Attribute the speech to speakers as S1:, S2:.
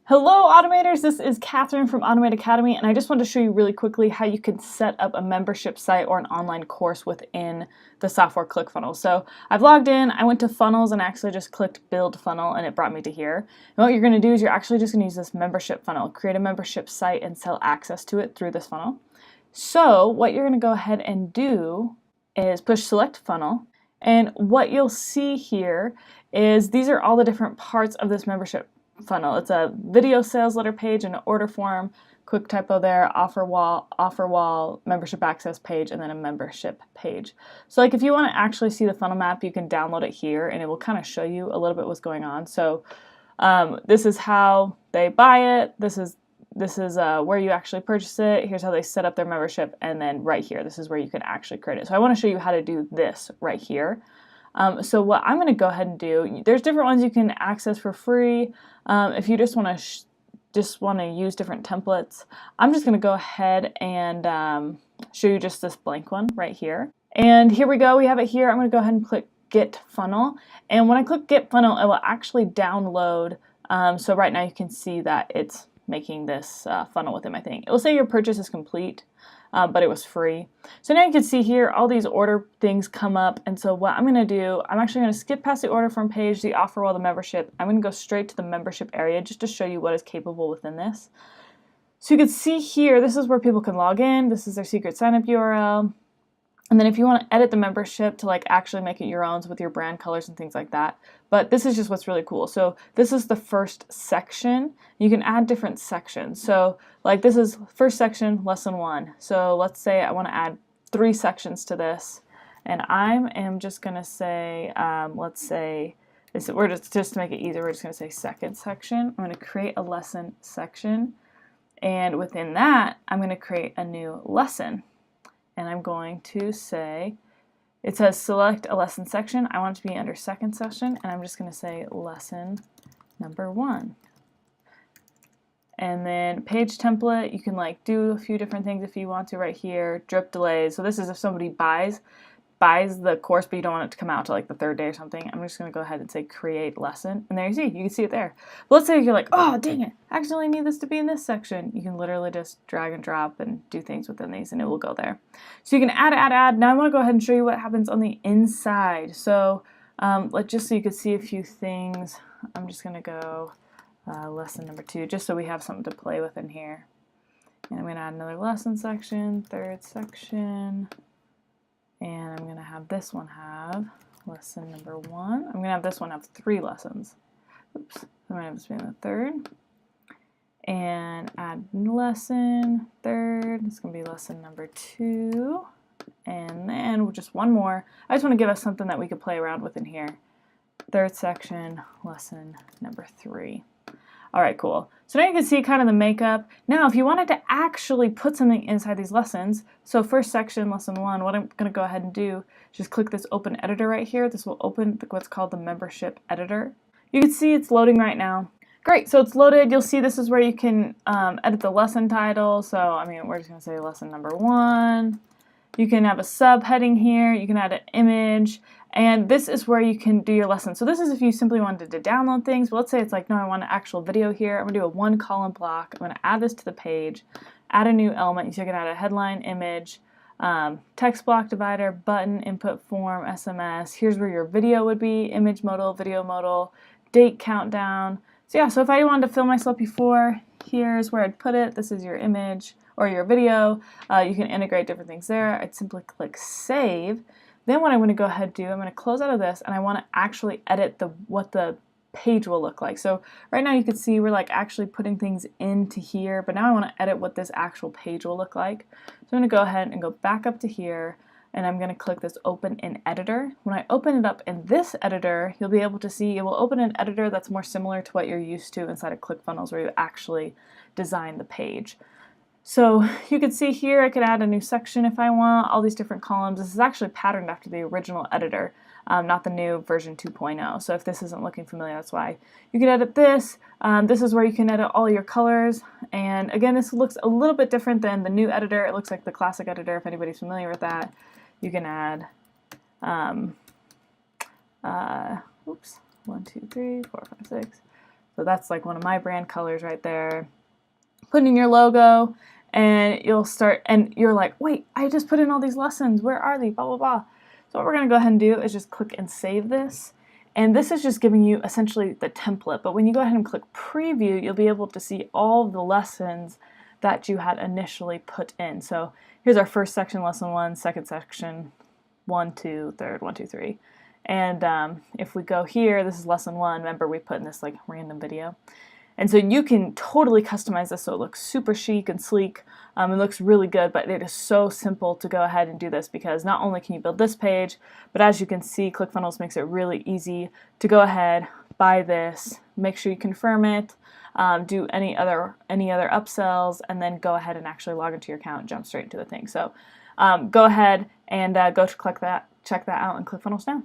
S1: Hello Automators, this is Catherine from Automate Academy, and I just wanted to show you really quickly how you can set up a membership site or an online course within the software ClickFunnels. So I've logged in, I went to funnels and actually just clicked build funnel and it brought me to here. And what you're going to do is you're actually just going to use this membership funnel, create a membership site and sell access to it through this funnel. So what you're going to go ahead and do is push select funnel, and what you'll see here is these are all the different parts of this membership funnel. It's a video sales letter page and an order form, quick typo there, offer wall, membership access page, and then a membership page. So like if you want to actually see the funnel map, you can download it here and it will kind of show you a little bit what's going on. So this is how they buy it. This is where you actually purchase it. Here's how they set up their membership, and then right here, this is where you can actually create it. So I want to show you how to do this right here. So what I'm going to go ahead and do, there's different ones you can access for free. If you just want to use different templates, I'm just going to go ahead and show you just this blank one right here. And here we go. We have it here. I'm going to go ahead and click Get Funnel. And when I click Get Funnel, it will actually download. So right now you can see that it's making this funnel with my thing. It will say your purchase is complete. But it was free. So now you can see here all these order things come up, and so what I'm going to do, I'm actually going to skip past the order form page, the offer wall, the membership. I'm going to go straight to the membership area just to show you what is capable within this. So you can see here, this is where people can log in. This is their secret sign up URL. And then if you want to edit the membership to like actually make it your own with your brand colors and things like that. But this is just what's really cool. So this is the first section. You can add different sections. So like this is first section, lesson 1. So let's say I want to add 3 sections to this. And I am just going to say, let's say, we're just to make it easier, we're just going to say second section. I'm going to create a lesson section. And within that, I'm going to create a new lesson. And I'm going to say, it says select a lesson section. I want it to be under second section, and I'm just going to say lesson number 1. And then page template, you can like do a few different things if you want to right here. Drip delays. So this is if somebody buys the course, but you don't want it to come out to like the 3rd day or something. I'm just going to go ahead and say create lesson. And there you can see it there. But let's say you're like, oh, dang it, I accidentally need this to be in this section. You can literally just drag and drop and do things within these and it will go there. So you can add. Now I want to go ahead and show you what happens on the inside. So just so you can see a few things, I'm just going to go lesson number 2, just so we have something to play with in here. And I'm going to add another lesson section, 3rd section. And I'm going to have this one have lesson number 1. I'm going to have this one have 3 lessons. Oops. I'm going to have this be in the 3rd. And add lesson, 3rd. It's going to be lesson number 2. And then just one more. I just want to give us something that we could play around with in here. 3rd section, lesson number 3. All right, cool. So now you can see kind of the makeup. Now, if you wanted to actually put something inside these lessons, so first section, lesson 1, what I'm going to go ahead and do is just click this open editor right here. This will open what's called the membership editor. You can see it's loading right now. Great, so it's loaded. You'll see this is where you can edit the lesson title. So, I mean, we're just going to say lesson number 1. You can have a subheading here. You can add an image. And this is where you can do your lesson. So this is if you simply wanted to download things. But let's say it's like, no, I want an actual video here. I'm going to do a 1-column block. I'm going to add this to the page, add a new element. So you can add a headline, image, text block divider, button, input form, SMS. Here's where your video would be, image modal, video modal, date countdown. So yeah, so if I wanted to film myself before, here's where I'd put it. This is your image or your video. You can integrate different things there. I'd simply click save. Then what I'm going to go ahead and do, I'm going to close out of this, and I want to actually edit what the page will look like. So right now you can see we're like actually putting things into here, but now I want to edit what this actual page will look like. So I'm going to go ahead and go back up to here, and I'm going to click this open in editor. When I open it up in this editor, you'll be able to see it will open an editor that's more similar to what you're used to inside of ClickFunnels, where you actually design the page. So you can see here I could add a new section if I want, all these different columns. This is actually patterned after the original editor, not the new version 2.0. So if this isn't looking familiar, that's why. You can edit this. This is where you can edit all your colors. And again, this looks a little bit different than the new editor. It looks like the classic editor, if anybody's familiar with that. You can add, 1, 2, 3, 4, 5, 6, So that's like one of my brand colors right there. Put in your logo, and you'll start, and you're like, wait, I just put in all these lessons. Where are they? Blah, blah, blah. So what we're going to go ahead and do is just click and save this. And this is just giving you essentially the template. But when you go ahead and click preview, you'll be able to see all of the lessons that you had initially put in. So here's our first section, lesson 1, second section, 1, 2, third, 1, 2, 3. And if we go here, this is lesson 1. Remember, we put in this like random video. And so you can totally customize this so it looks super chic and sleek. It looks really good, but it is so simple to go ahead and do this because not only can you build this page, but as you can see, ClickFunnels makes it really easy to go ahead, buy this, make sure you confirm it, do any other upsells, and then go ahead and actually log into your account and jump straight into the thing. So go ahead and check that out in ClickFunnels now.